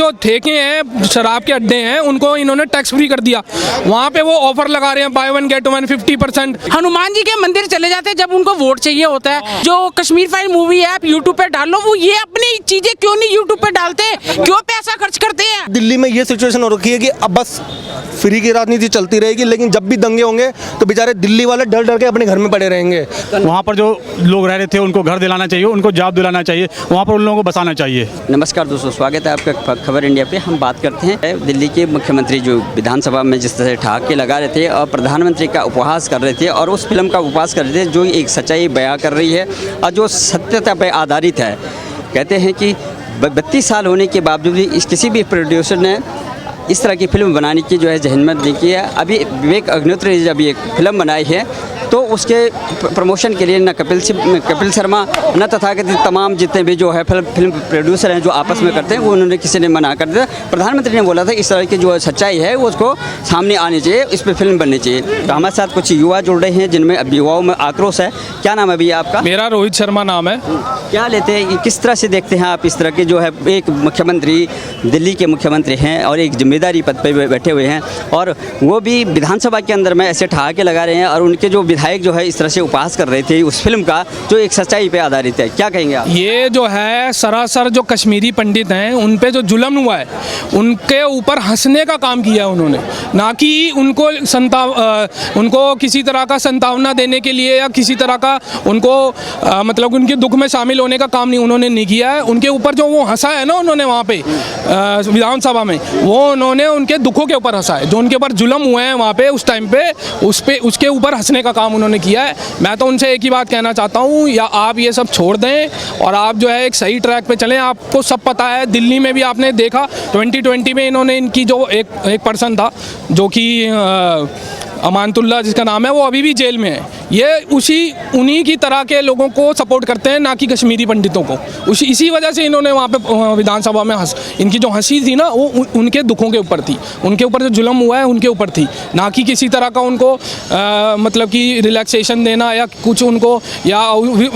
जो ठेके हैं, शराब के अड्डे हैं, उनको इन्होंने टैक्स फ्री कर दिया। वहाँ पे वो ऑफर लगा रहे हैं buy one get one 50%। Hanuman ji के मंदिर चले जाते हैं जब उनको वोट चाहिए होता है। जो कश्मीर फाइल मूवी है आप यूट्यूब पे डाल लो, वो ये अपनी चीजें क्यों नहीं यूट्यूब पे डालते, क्यों पैसा खर्च करते हैं? दिल्ली में ये सिचुएशन हो रखी है कि अब बस फ्री की राजनीति चलती रहेगी, लेकिन जब भी दंगे होंगे तो बेचारे दिल्ली वाले डर डर के अपने घर में पड़े रहेंगे। वहाँ पर जो लोग रह रहे थे उनको घर दिलाना चाहिए, उनको जॉब दिलाना चाहिए, वहाँ पर उन लोगों को बसाना चाहिए। नमस्कार दोस्तों, स्वागत है आपका खबर इंडिया पे। हम बात करते हैं दिल्ली के मुख्यमंत्री जो विधानसभा में जिस तरह से ठहाके लगा रहे थे और प्रधानमंत्री का उपहास कर रहे थे और उस फिल्म का उपहास कर रहे थे जो एक सच्चाई बयां कर रही है और जो सत्यता पर आधारित है। कहते हैं कि 32 साल होने के बावजूद भी किसी भी प्रोड्यूसर ने इस तरह की फिल्म बनाने की जो है जहमत नहीं की है। अभी विवेक अग्निहोत्री ने जब ये फिल्म बनाई है तो उसके प्रमोशन के लिए न कपिल शर्मा न तथाकथित तमाम जितने भी जो है फिल्म प्रोड्यूसर हैं जो आपस में करते हैं वो उन्होंने किसी ने मना कर दिया। प्रधानमंत्री ने बोला था इस तरह की जो सच्चाई है वो उसको सामने आनी चाहिए, इस पर फिल्म बननी चाहिए। तो हमारे साथ कुछ युवा जुड़ रहे हैं जिनमें अब युवाओं में आक्रोश है। क्या नाम है भैया आपका? मेरा रोहित शर्मा नाम है। क्या लेते हैं, किस तरह से देखते हैं आप इस तरह के जो है एक मुख्यमंत्री दिल्ली के मुख्यमंत्री हैं और एक जिम्मेदारी पद पर बैठे हुए हैं और वो भी विधानसभा के अंदर में ऐसे ठहाके लगा रहे हैं और उनके जो विधायक जो है इस तरह से उपहास कर रहे थे उस फिल्म का जो एक सच्चाई पे आधारित है। क्या कहेंगे आप? ये जो है सरासर जो कश्मीरी पंडित हैं उन पे जो जुल्म हुआ है उनके ऊपर हंसने का काम किया है उन्होंने, ना कि उनको किसी तरह का संतावना देने के लिए या किसी तरह का उनको मतलब उनके दुख में शामिल होने का काम नहीं किया है। उनके ऊपर जो वो हंसा है ना उन्होंने वहाँ पे विधानसभा में, वो उन्होंने उनके दुखों के ऊपर हंसा है, जो उनके ऊपर जुल्म हुए हैं वहाँ पे उस टाइम पे उसके ऊपर हंसने का काम उन्होंने किया है। मैं तो उनसे एक ही बात कहना चाहता हूँ, या आप ये सब छोड़ दें और आप जो है एक सही ट्रैक पे चलें। आपको सब पता है, दिल्ली में भी आपने देखा 2020 में इन्होंने इनकी जो एक पर्सन था जो कि अमानतुल्लाह जिसका नाम है, वो अभी भी जेल में है। ये उन्हीं की तरह के लोगों को सपोर्ट करते हैं, ना कि कश्मीरी पंडितों को। इसी वजह से इन्होंने वहाँ पे विधानसभा में इनकी जो हंसी थी ना वो उनके दुखों के ऊपर थी, उनके ऊपर जो जुल्म हुआ है उनके ऊपर थी, ना कि किसी तरह का उनको मतलब कि रिलैक्सेशन देना या कुछ उनको या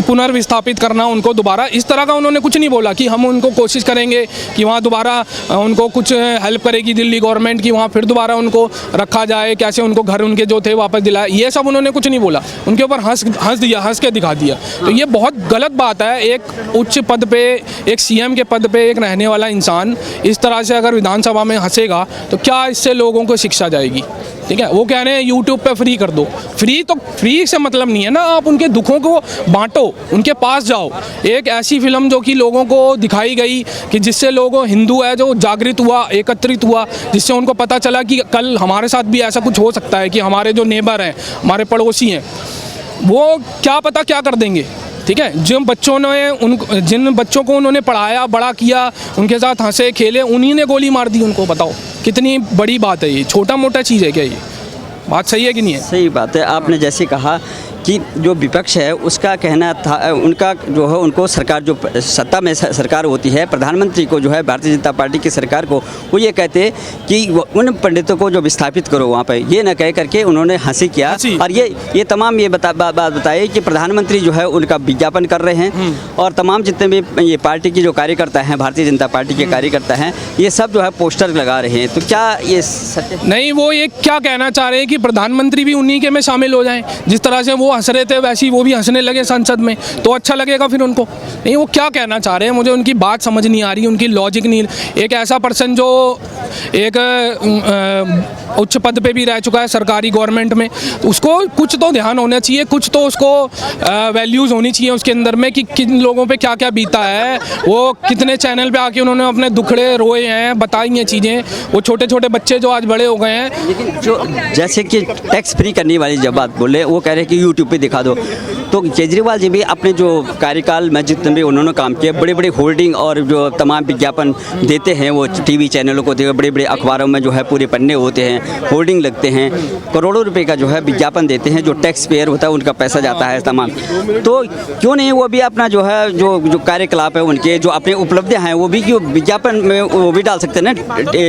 पुनर्विस्थापित करना उनको दोबारा। इस तरह का उन्होंने कुछ नहीं बोला कि हम उनको कोशिश करेंगे कि वहाँ दोबारा उनको कुछ हेल्प करेगी दिल्ली गवर्नमेंट की, वहाँ फिर दोबारा उनको रखा जाए, कैसे उनको घर उनके जो थे वापस दिलाए। ये सब उन्होंने कुछ नहीं बोला, उनके ऊपर हंस के दिखा दिया। तो ये बहुत गलत बात है। एक उच्च पद पे, एक सीएम के पद पे एक रहने वाला इंसान इस तरह से अगर विधानसभा में हंसेगा तो क्या इससे लोगों को शिक्षा जाएगी? ठीक है, वो कह रहे हैं यूट्यूब पे फ्री कर दो। फ्री से मतलब नहीं है ना, आप उनके दुखों को बांटो, उनके पास जाओ। एक ऐसी फिल्म जो कि लोगों को दिखाई गई कि जिससे लोगों हिंदू है जो जागृत हुआ, एकत्रित हुआ, जिससे उनको पता चला कि कल हमारे साथ भी ऐसा कुछ हो सकता है कि हमारे जो नेबर हैं, हमारे पड़ोसी हैं, वो क्या पता क्या कर देंगे। ठीक है, जिन बच्चों को उन्होंने पढ़ाया बड़ा किया, उनके साथ हंसे खेले, उन्हीं ने गोली मार दी उनको। बताओ कितनी बड़ी बात है ये, छोटा मोटा चीज़ है क्या ये? बात सही है कि नहीं है? सही बात है। आपने जैसे कहा कि जो विपक्ष है उसका कहना था, उनका जो है उनको सरकार जो सत्ता में सरकार होती है, प्रधानमंत्री को जो है भारतीय जनता पार्टी की सरकार को वो ये कहते हैं कि उन पंडितों को जो विस्थापित करो वहाँ पर, ये न कह करके उन्होंने हंसी किया। और ये तमाम ये बात बताए कि प्रधानमंत्री जो है उनका विज्ञापन कर रहे हैं और तमाम जितने भी ये पार्टी की जो कार्यकर्ता हैं, भारतीय जनता पार्टी के कार्यकर्ता हैं, ये सब जो है पोस्टर लगा रहे हैं। तो क्या ये सत्य नहीं? वो ये क्या कहना चाह रहे हैं कि प्रधानमंत्री भी उन्हीं के में शामिल हो जाएं? जिस तरह से वो हंस रहे थे वैसे ही वो भी हंसने लगे संसद में, तो अच्छा लगेगा फिर उनको? नहीं, वो क्या कहना चाह रहे हैं मुझे उनकी बात समझ नहीं आ रही, उनकी लॉजिक नहीं। एक ऐसा पर्सन जो एक उच्च पद पे भी रह चुका है सरकारी गवर्नमेंट में, उसको कुछ तो ध्यान होना चाहिए, कुछ तो उसको वैल्यूज़ होनी चाहिए उसके अंदर में कि किन लोगों पे क्या क्या बीता है। वो कितने चैनल पे आके उन्होंने अपने दुखड़े रोए हैं, बताई हैं चीज़ें। वो छोटे छोटे बच्चे जो आज बड़े हो गए हैं, लेकिन जो जैसे कि टैक्स फ्री करने वाली जब बात बोले, वो कह रहे हैं कि यूट्यूब पे दिखा दो। तो केजरीवाल जी भी अपने जो कार्यकाल में जितने भी उन्होंने काम किया, बड़े बड़े होल्डिंग और जो तमाम विज्ञापन देते हैं वो टीवी चैनलों को, बड़े बड़े अखबारों में जो है पूरे पन्ने होते हैं, होल्डिंग लगते हैं, करोड़ों रुपए का जो है विज्ञापन देते हैं, जो टैक्स पेयर होता है उनका पैसा जाता है तमाम। तो क्यों नहीं वो भी अपना जो है जो कार्यकलाप है उनके जो अपनी उपलब्धियां हैं वो भी क्यों विज्ञापन में वो भी डाल सकते हैं ना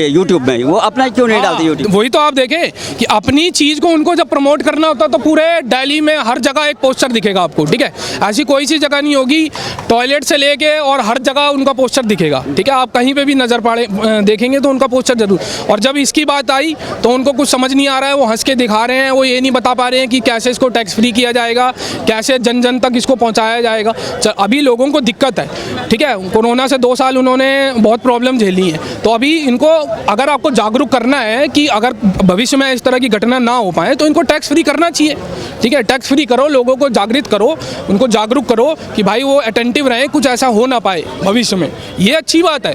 यूट्यूब में? वो अपना क्यों नहीं डालते यूट्यूब? वही तो आप देखें कि अपनी चीज़ को उनको जब प्रमोट करना होता तो पूरे दिल्ली में हर जगह एक पोस्टर दिखेगा मिलेगा आपको, ठीक है। ऐसी कोई सी जगह नहीं होगी, टॉयलेट से लेके और हर जगह उनका पोस्टर दिखेगा, ठीक है। आप कहीं पे भी नज़र पड़े देखेंगे तो उनका पोस्टर जरूर। और जब इसकी बात आई तो उनको कुछ समझ नहीं आ रहा है, वो हंस के दिखा रहे हैं, वो ये नहीं बता पा रहे हैं कि कैसे इसको टैक्स फ्री किया जाएगा, कैसे जन जन तक इसको पहुँचाया जाएगा। अभी लोगों को दिक्कत है, ठीक है। कोरोना से 2 साल उन्होंने बहुत प्रॉब्लम झेली है, तो अभी इनको अगर आपको जागरूक करना है कि अगर भविष्य में इस तरह की घटना ना हो पाए तो इनको टैक्स फ्री करना चाहिए, ठीक है। टैक्स फ्री करो, लोगों को जागृत करो, उनको जागरूक करो कि भाई वो अटेंटिव रहें, कुछ ऐसा हो ना पाए भविष्य में। ये अच्छी बात है,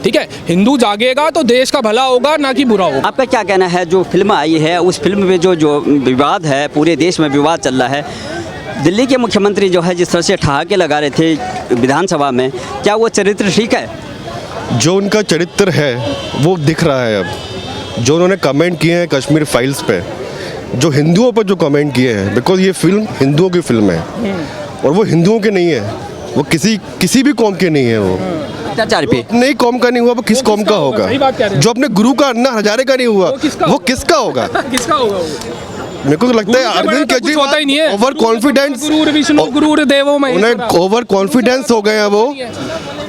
ठीक है। हिंदू जागेगा तो देश का भला होगा, ना कि बुरा होगा। आपका क्या कहना है, जो फिल्म आई है उस फिल्म में जो विवाद है, पूरे देश में विवाद चल रहा है, दिल्ली के मुख्यमंत्री जो है जिस तरह से ठहाके लगा रहे थे विधानसभा में, क्या वो चरित्र ठीक है? जो उनका चरित्र है वो दिख रहा है अब। जो उन्होंने कमेंट किए हैं कश्मीर फाइल्स पे, जो हिंदुओं पर जो कमेंट किए हैं, बिकॉज ये फिल्म हिंदुओं की फिल्म है और वो हिंदुओं के नहीं है, वो किसी भी कौम के नहीं है। वो अत्याचार पे नहीं कौम का नहीं हुआ, वो किस कौम का होगा? जो अपने गुरु का अन्ना हजारे का नहीं हुआ, वो किसका होगा? किसका होगा? मेरे को तो लगता है अरविंद केजरीवाल होता ही नहीं है। ओवर कॉन्फिडेंस, उन्हें ओवर कॉन्फिडेंस हो गए हैं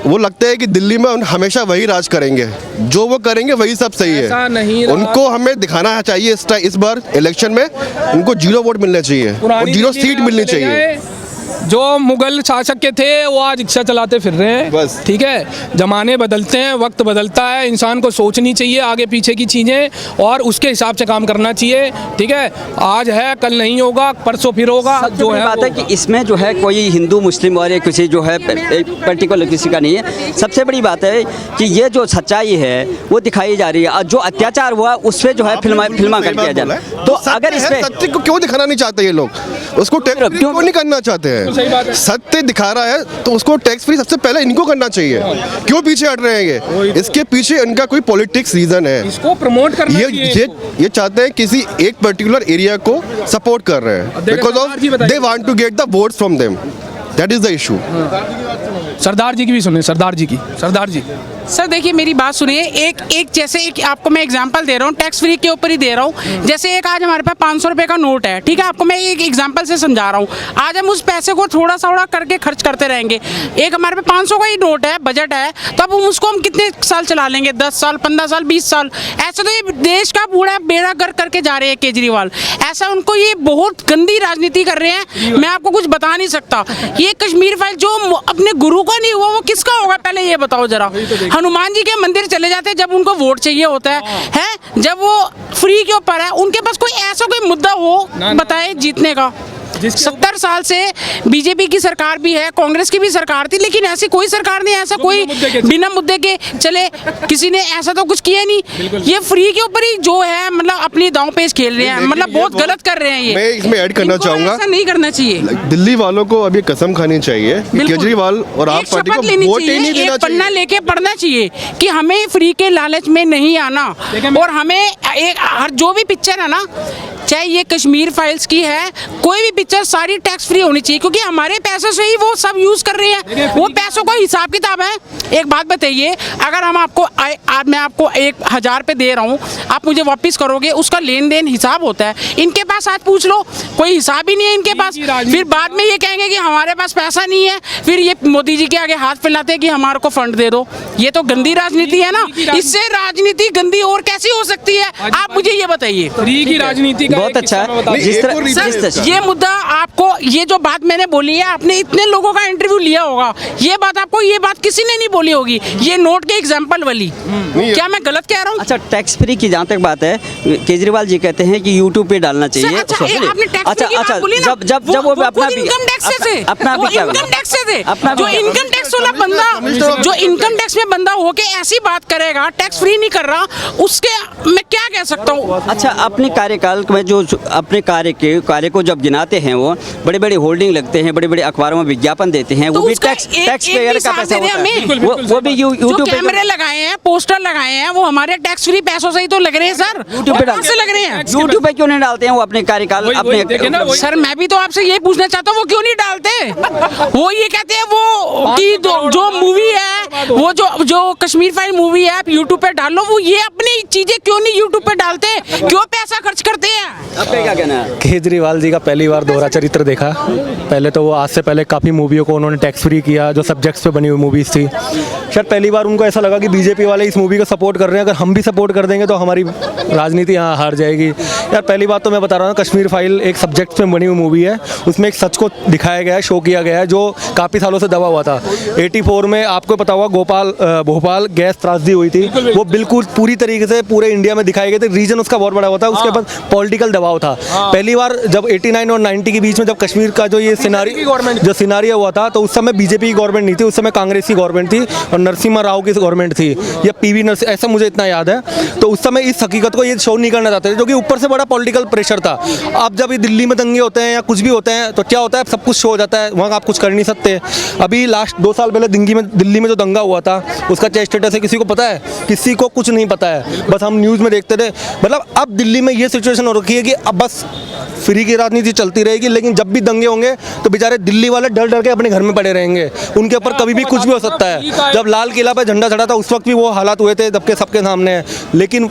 वो लगता है कि दिल्ली में हमेशा वही राज करेंगे, जो वो करेंगे वही सब सही ऐसा नहीं है। रहा। उनको हमें दिखाना चाहिए इस बार इलेक्शन में उनको 0 वोट मिलने चाहिए और 0 सीट मिलनी चाहिए। जो मुगल शासक के थे वो आज रिक्शा चलाते फिर रहे हैं, बस। ठीक है। जमाने बदलते हैं, वक्त बदलता है, इंसान को सोचनी चाहिए आगे पीछे की चीज़ें और उसके हिसाब से काम करना चाहिए, ठीक है। आज है, कल नहीं होगा, परसों फिर होगा। जो है बात है कि इसमें जो है कोई हिंदू मुस्लिम और एक किसी जो है पर्टिकुलर किसी का नहीं है। सबसे बड़ी बात है कि ये जो सच्चाई है वो दिखाई जा रही है और जो अत्याचार हुआ उस पर जो है फिल्मा कर दिया जा रहा है। तो अगर इसमें सत्य को क्यों दिखाना नहीं चाहते ये लोग, उसको टैक्स फ्री क्यों नहीं करना चाहते हैं? सत्य दिखा रहा है तो उसको टैक्स फ्री सबसे पहले इनको करना चाहिए। क्यों पीछे हट रहे हैं ये? इसके पीछे इनका कोई पॉलिटिक्स रीजन है, इसको प्रमोट करना चाहिए। ये चाहते हैं किसी एक पर्टिकुलर एरिया को सपोर्ट कर रहे हैं because of they want to get the votes from them, that is the issue. Sardar ji की भी सुने, सरदार जी सर देखिए मेरी बात सुनिए, एक जैसे एक आपको मैं एग्जांपल दे रहा हूँ, टैक्स फ्री के ऊपर ही दे रहा हूँ। जैसे एक आज हमारे पास 500 रुपए का नोट है, ठीक है, आपको मैं एक एग्जांपल से समझा रहा हूँ। आज हम उस पैसे को थोड़ा सा करके खर्च करते रहेंगे। एक हमारे पास 500 का ही नोट है, बजट है, तो अब उसको हम कितने साल चला लेंगे? 10 साल, 15 साल, 20 साल। ऐसा तो ये देश का पूरा बेड़ा गर्क करके जा रहे हैं केजरीवाल। ऐसा उनको ये बहुत गंदी राजनीति कर रहे हैं, मैं आपको कुछ बता नहीं सकता। ये कश्मीर फाइल जो अपने गुरु का नहीं हुआ वो किसका होगा? पहले ये बताओ जरा। हनुमान जी के मंदिर चले जाते हैं जब उनको वोट चाहिए होता है, जब वो फ्री के ऊपर है, उनके पास कोई ऐसा कोई मुद्दा हो बताए जीतने का। 70 साल से बीजेपी की सरकार भी है, कांग्रेस की भी सरकार थी, लेकिन ऐसी कोई सरकार नहीं, ऐसा कोई बिना मुद्दे के चले, किसी ने ऐसा तो कुछ किया नहीं। ये फ्री के ऊपर ही जो है मतलब अपनी दांव पेच खेल रहे हैं, मतलब बहुत गलत कर रहे हैं ये। मैं इसमें ऐड करना चाहूंगा, ऐसा नहीं करना चाहिए। दिल्ली वालों को अभी कसम खानी चाहिए केजरीवाल और आप पार्टी को वोट ही नहीं देना एक पन्ना चाहिए। लेके पढ़ना चाहिए कि हमें फ्री के लालच में नहीं आना, और हमें एक हर जो भी पिक्चर है ना, चाहे ये कश्मीर फाइल्स की है, कोई भी पिक्चर सारी टैक्स फ्री होनी चाहिए, क्योंकि हमारे पैसों से ही वो सब यूज कर रहे हैं। वो पैसों का हिसाब किताब है। एक बात बताइए, अगर हम आपको आज मैं आपको 1000 रुपये दे रहा हूँ, आप मुझे वापस करोगे, उसका लेन देन हिसाब होता है। इनके पास आज पूछ लो, कोई हिसाब ही नहीं है इनके पास। फिर बाद में ये कहेंगे कि हमारे पास पैसा नहीं है, फिर ये मोदी जी के आगे हाथ फैलाते हैं कि हमारे को फंड दे दो। ये तो गंदी राजनीति है ना, इससे राजनीति गंदी और कैसी हो सकती है? आप मुझे ये बताइए। फ्री की राजनीति का बहुत अच्छा है। जिस तरह ये मुद्दा आपको, ये जो बात मैंने बोली है, आपने इतने लोगों का इंटरव्यू लिया होगा, ये बात आपको, ये बात किसी ने नहीं बोली होगी, ये नोट के एग्जांपल वाली। क्या मैं गलत कह रहा हूँ? अच्छा, टैक्स फ्री की जहाँ तक बात है, केजरीवाल जी कहते हैं कि यूट्यूब पे डालना चाहिए। अच्छा, आपने टैक्स फ्री की बात बोली ना, जब वो अपना भी इनकम टैक्स से थे, अपना भी इनकम टैक्स से थे, अपना जो इनकम टैक्स वाला बंदा, जो इनकम टैक्स में बंदा होके ऐसी बात करेगा, टैक्स फ्री नहीं कर रहा, उसके मैं क्या कह सकता हूँ? अच्छा, अपने कार्यकाल में जो अपने कार्य को जब गिनाते हैं, वो बड़े बड़े होल्डिंग लगते हैं, बड़े बड़े अखबारों में विज्ञापन देते हैं, वो भी टैक्स पेयर का पैसा होता है। वो भी यूट्यूब पे कैमरे लगाए हैं, पोस्टर लगाए हैं, वो हमारे टैक्स फ्री पैसों से ही तो लग रहे हैं सर। यूट्यूब पे कहाँ से लग रहे हैं? यूट्यूब पे क्यों नहीं डालते हैं वो अपने कार्यकाल अपने? सर मैं भी तो आपसे यही पूछना चाहता हूँ, वो क्यों नहीं डालते? वो ये कहते हैं वो कि जो मूवी है, वो जो कश्मीर फाइल मूवी है, आप यूट्यूब पे डाल लो। वो ये अपनी चीजें क्यों नहीं यूट्यूब पे डालते? क्यों पैसा खर्च करते हैं? आपका क्या कहना है? केजरीवाल जी का पहली बार दोहरा चरित्र देखा। पहले तो वो आज से पहले काफ़ी मूवियों को उन्होंने टैक्स फ्री किया जो सब्जेक्ट्स पे बनी हुई मूवीज़ थी। शायद पहली बार उनको ऐसा लगा कि बीजेपी वाले इस मूवी को सपोर्ट कर रहे हैं, अगर हम भी सपोर्ट कर देंगे तो हमारी राजनीति यहाँ हार जाएगी। यार पहली बात तो मैं बता रहा हूँ, कश्मीर फाइल एक सब्जेक्ट पे बनी हुई मूवी है, उसमें एक सच को दिखाया गया है, शो किया गया है जो काफ़ी सालों से दबा हुआ था। 84 में आपको पता होगा भोपाल गैस त्रासदी हुई थी, वो बिल्कुल पूरी तरीके से पूरे इंडिया में दिखाए गए थे। रीजन उसका बहुत बड़ा हुआ था, उसके बाद पॉलिटिकल दबाव था। पहली बार जब 89 और 90 के बीच में जब कश्मीर का जो ये सिनारियो हुआ था, तो उस समय बीजेपी की गवर्नमेंट नहीं थी, उस समय कांग्रेस की गवर्नमेंट थी और नरसिम्हा राव की गवर्नमेंट थी या पीवी नरसिम्हा, ऐसा मुझे इतना याद है। तो उस समय इस हकीकत को ये शो नहीं करना चाहते थे क्योंकि ऊपर से बड़ा पॉलिटिकल प्रेशर था। अब जब ये दिल्ली में दंगे होते हैं या कुछ भी होते हैं तो क्या होता है, सब कुछ शो हो जाता है, वहाँ आप कुछ कर नहीं सकते। अभी लास्ट 2 साल पहले दिल्ली में जो दंगा हुआ था उसका क्या स्टेटस है किसी को पता है? किसी को कुछ नहीं पता है, बस हम न्यूज़ में देखते थे। मतलब अब दिल्ली में ये सिचुएशन हो रखी है कि अब बस फ्री की राजनीति चलती रहेगी, लेकिन जब भी दंगे होंगे तो बेचारे दिल्ली वाले डर डर के अपने घर में पड़े रहेंगे, उनके ऊपर कभी भी कुछ भी हो सकता है। जब लाल किला पर झंडा चढ़ा था उस वक्त भी वो हालात हुए थे जबकि सबके सामने है। लेकिन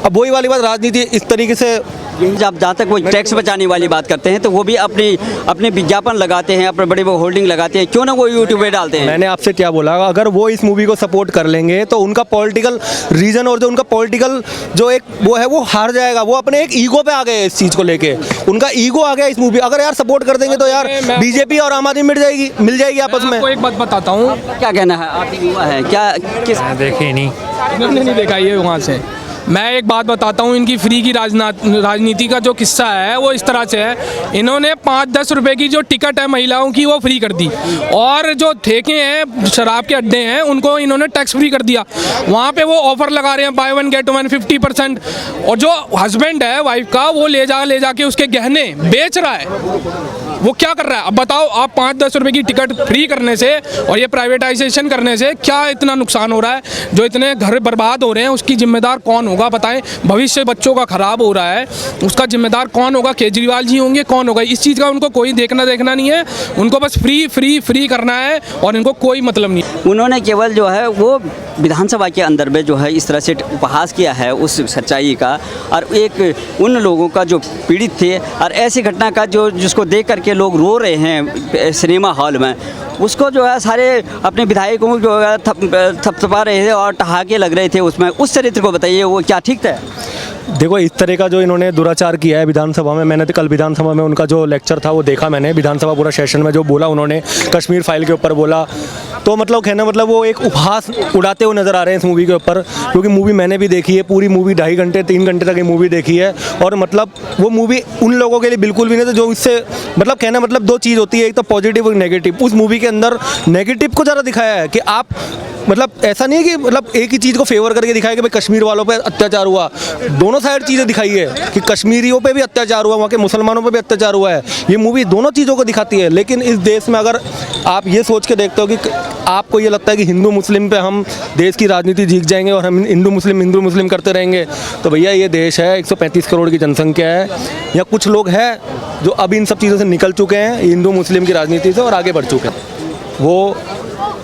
अब वही वाली बात, राजनीति इस तरीके से जब जहाँ तक कोई टैक्स बचाने वाली बात करते हैं तो वो भी अपने विज्ञापन लगाते हैं, अपने बड़े होल्डिंग लगाते हैं, क्यों ना वो यूट्यूब पे डालते हैं। मैंने आपसे क्या बोला, अगर वो इस मूवी को सपोर्ट कर लेंगे तो उनका पॉलिटिकल रीजन और जो उनका पॉलिटिकल जो एक वो है वो हार जाएगा। वो अपने एक ईगो पे आ गए, इस चीज़ को लेके उनका ईगो आ गया इस मूवी। अगर यार सपोर्ट कर देंगे तो यार बीजेपी और आम आदमी मिल जाएगी आपस में। आपको एक बात बताता हूँ, क्या कहना है, आप युवा है क्या, किस देखे नहीं, इन्होंने नहीं देखा ये वहाँ से। मैं एक बात बताता हूँ, इनकी फ्री की राजनीति का जो किस्सा है वो इस तरह से है। इन्होंने 5-10 रुपए की जो टिकट है महिलाओं की वो फ्री कर दी, और जो ठेके हैं शराब के अड्डे हैं उनको इन्होंने टैक्स फ्री कर दिया। वहाँ पे वो ऑफर लगा रहे हैं बाय 1 गेट 1 50%, और जो हस्बैंड है वाइफ का वो ले जाके उसके गहने बेच रहा है। वो क्या कर रहा है अब बताओ आप? 5-10 रुपए की टिकट फ्री करने से और ये प्राइवेटाइजेशन करने से क्या इतना नुकसान हो रहा है? जो इतने घर बर्बाद हो रहे हैं उसकी जिम्मेदार कौन होगा बताएं? भविष्य बच्चों का खराब हो रहा है, उसका जिम्मेदार कौन होगा? केजरीवाल जी होंगे, कौन होगा? इस चीज़ का उनको कोई देखना नहीं है, उनको बस फ्री करना है और इनको कोई मतलब नहीं। उन्होंने केवल जो है वो विधानसभा के अंदर में जो है इस तरह से उपहास किया है उस सच्चाई का, और एक उन लोगों का जो पीड़ित थे और ऐसी घटना का जिसको देख करके लोग रो रहे हैं सिनेमा हॉल में, उसको जो है सारे अपने विधायकों को जो है थपथपा रहे थे और ठहाके लग रहे थे उसमें। उस चरित्र को बताइए, वो क्या ठीक था? देखो इस तरह का जो इन्होंने दुराचार किया है विधानसभा में, मैंने तो कल विधानसभा में उनका जो लेक्चर था वो देखा मैंने। विधानसभा पूरा सेशन में जो बोला उन्होंने कश्मीर फाइल के ऊपर बोला, तो मतलब कहना मतलब वो एक उपहास उड़ाते हुए नज़र आ रहे हैं इस मूवी के ऊपर। क्योंकि मूवी मैंने भी देखी है, पूरी मूवी 2.5 घंटे 3 घंटे तक की मूवी देखी है, और मतलब वो मूवी उन लोगों के लिए बिल्कुल भी नहीं था जो इससे मतलब कहना मतलब 2 चीज़ होती है, एक तो पॉजिटिव और नेगेटिव। उस मूवी के अंदर नेगेटिव को ज़्यादा दिखाया है कि आप मतलब ऐसा नहीं है कि मतलब एक ही चीज़ को फेवर करके दिखाया कि भाई कश्मीर वालों पे अत्याचार हुआ। दोनों साइड चीज़ें दिखाई है कि कश्मीरियों पे भी अत्याचार हुआ, वहाँ के मुसलमानों पे भी अत्याचार हुआ है। ये मूवी दोनों चीज़ों को दिखाती है। लेकिन इस देश में अगर आप ये सोच के देखते हो कि आपको ये लगता है कि हिंदू मुस्लिम पे हम देश की राजनीति जीत जाएंगे और हम हिंदू मुस्लिम करते रहेंगे, तो भैया ये देश है, 135 करोड़ की जनसंख्या है, या कुछ लोग हैं जो अब इन सब चीज़ों से निकल चुके हैं, हिंदू मुस्लिम की राजनीति से, और आगे बढ़ चुके हैं। वो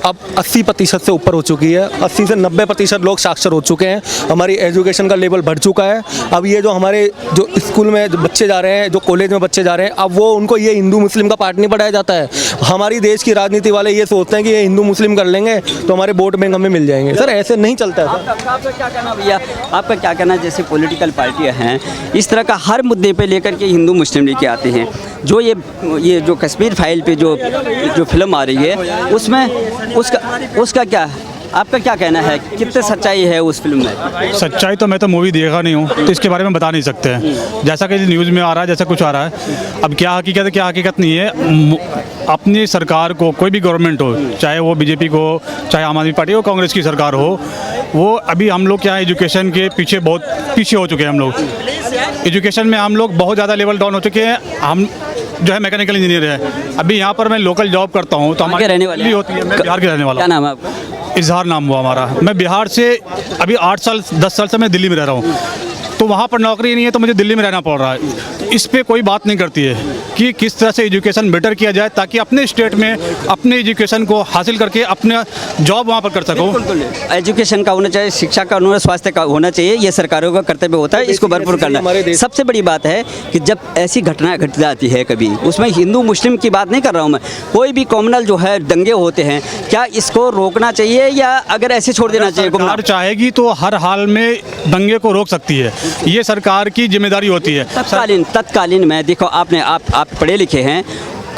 अब 80% से ऊपर हो चुकी है, 80 से 90% लोग साक्षर हो चुके हैं। हमारी एजुकेशन का लेवल बढ़ चुका है। अब ये जो हमारे जो स्कूल में जो बच्चे जा रहे हैं, जो कॉलेज में बच्चे जा रहे हैं, अब वो उनको ये हिंदू मुस्लिम का पार्ट नहीं पढ़ाया जाता है। हमारी देश की राजनीति वाले ये सोचते हैं कि ये हिंदू मुस्लिम कर लेंगे तो हमारे वोट बैंक हमें मिल जाएंगे। सर ऐसे नहीं चलता है। आपका क्या कहना भैया, आपका क्या कहना? जैसे पॉलिटिकल पार्टियां हैं इस तरह का हर मुद्दे पे लेकर के हिंदू मुस्लिम लेके आते हैं। जो ये जो कश्मीर फाइल पे जो फिल्म आ रही है उसमें उसका क्या आपका क्या कहना है? कितने सच्चाई है उस फिल्म में? सच्चाई तो मैं तो मूवी देखा नहीं हूँ तो इसके बारे में बता नहीं सकते हैं। जैसा कि न्यूज़ में आ रहा है, जैसा कुछ आ रहा है, अब क्या हकीकत है क्या हकीकत नहीं है। अपनी सरकार को कोई भी गवर्नमेंट हो, चाहे वो बीजेपी को, चाहे आम आदमी पार्टी हो, कांग्रेस की सरकार हो, वो अभी हम लोग क्या है एजुकेशन के बहुत पीछे हो चुके हैं। हम लोग एजुकेशन में हम लोग बहुत ज़्यादा लेवल डाउन हो चुके हैं। हम जो है मैकेनिकल इंजीनियर है, अभी यहाँ पर मैं लोकल जॉब करता हूँ तो हमारी रहने वाले होती है। मैं बिहार के रहने वाला। क्या नाम है आपका? इजहार नाम हुआ हमारा। मैं बिहार से अभी 8 साल 10 साल से मैं दिल्ली में रह रहा हूँ, तो वहाँ पर नौकरी नहीं है तो मुझे दिल्ली में रहना पड़ रहा है। इस पे कोई बात नहीं करती है कि किस तरह से एजुकेशन बेटर किया जाए ताकि अपने स्टेट में अपने एजुकेशन को हासिल करके अपने जॉब वहाँ पर कर सको। एजुकेशन का होना चाहिए, शिक्षा का होना, स्वास्थ्य का होना चाहिए, ये सरकारों का कर्तव्य होता है, इसको भरपूर करना। सबसे बड़ी बात है कि जब ऐसी घटना घट जाती है कभी, उसमें हिंदू मुस्लिम की बात नहीं कर रहा हूँ मैं, कोई भी कॉमनल जो है दंगे होते हैं, क्या इसको रोकना चाहिए या अगर ऐसे छोड़ देना चाहिए? सरकार चाहेगी तो हर हाल में दंगे को रोक सकती है, ये सरकार की जिम्मेदारी होती है। तत्कालीन में देखो, आप पढ़े लिखे हैं,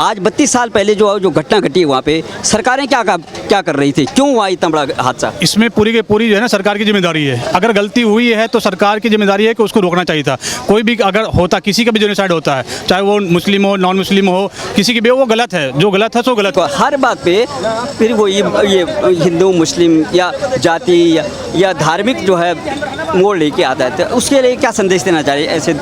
आज 32 साल पहले जो घटना घटी वहाँ पे सरकारें क्या कर रही थी, क्यों हुआ इतना बड़ा हादसा? इसमें पूरी की पूरी जो है ना सरकार की जिम्मेदारी है। अगर गलती हुई है तो सरकार की जिम्मेदारी है कि उसको रोकना चाहिए था। कोई भी अगर होता, किसी का भी जेनोसाइड होता है, चाहे वो मुस्लिम हो नॉन मुस्लिम हो, किसी की भी, वो गलत है, जो गलत है सो गलत है। हर बात पे फिर वो ये हिंदू मुस्लिम या जाति या धार्मिक जो है मोड़ लेके आता है, तो उसके लिए क्या संदेश देना चाहिए ऐसे?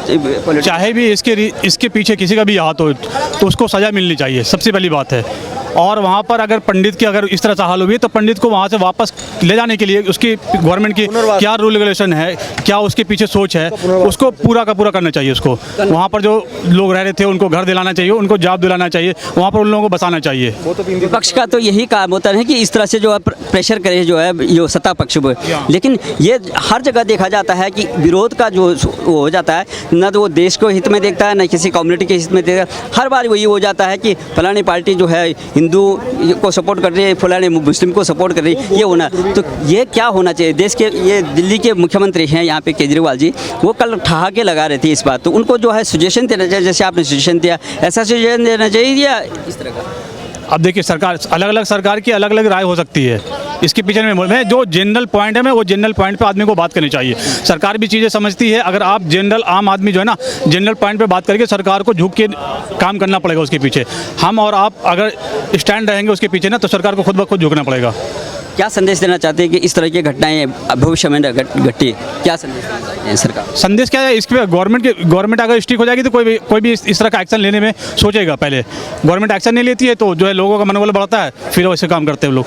चाहे भी इसके पीछे किसी का भी हाथ हो तो उसको सज़ा मिलनी चाहिए, सबसे पहली बात है। और वहाँ पर अगर पंडित की अगर इस तरह से हाल हुई है तो पंडित को वहाँ से वापस ले जाने के लिए उसकी गवर्नमेंट की क्या रूल रेगुलेशन है, क्या उसके पीछे सोच है, उसको पूरा का पूरा करना चाहिए। उसको वहाँ पर जो लोग रह रहे थे उनको घर दिलाना चाहिए, उनको जॉब दिलाना चाहिए, वहाँ पर उन लोगों को बसाना चाहिए। विपक्ष का तो यही काम होता है कि इस तरह से जो है प्रेशर करे जो है जो सत्ता पक्ष पर, लेकिन ये हर जगह देखा जाता है कि विरोध का जो हो जाता है, न तो वो देश को हित में देखता है, न किसी कम्युनिटी के हित में देखता है। हर बार वही हो जाता है कि फलानी पार्टी जो है हिंदू को सपोर्ट कर रही है, फलाने मुस्लिम को सपोर्ट कर रही है, ये होना। तो ये क्या होना चाहिए? देश के ये दिल्ली के मुख्यमंत्री हैं यहाँ पे केजरीवाल जी, वो कल ठहाके लगा रहे थे इस बात, तो उनको जो है सजेशन देना चाहिए, जैसे आपने सजेशन दिया, ऐसा सजेशन देना चाहिए या इस तरह का? अब देखिए, सरकार अलग अलग सरकार की अलग अलग राय हो सकती है, इसके पीछे में जो जनरल पॉइंट है, मैं वो जनरल पॉइंट पे आदमी को बात करनी चाहिए। सरकार भी चीज़ें समझती है, अगर आप जनरल आम आदमी जो है ना जनरल पॉइंट पे बात करके सरकार को झुक के काम करना पड़ेगा उसके पीछे। हम और आप अगर स्टैंड रहेंगे उसके पीछे ना, तो सरकार को खुद ब खुद झुकना पड़ेगा। क्या संदेश देना चाहते हैं कि इस तरह की घटनाएं भविष्य में घटी, क्या संदेश देना चाहते हैं सरकार? संदेश क्या है, इस पर गवर्नमेंट अगर स्ट्रिक्ट हो जाएगी तो कोई भी इस तरह का एक्शन लेने में सोचेगा। पहले गवर्नमेंट एक्शन नहीं लेती है तो जो है लोगों का मनोबल बढ़ता है, फिर वैसे काम करते हैं लोग।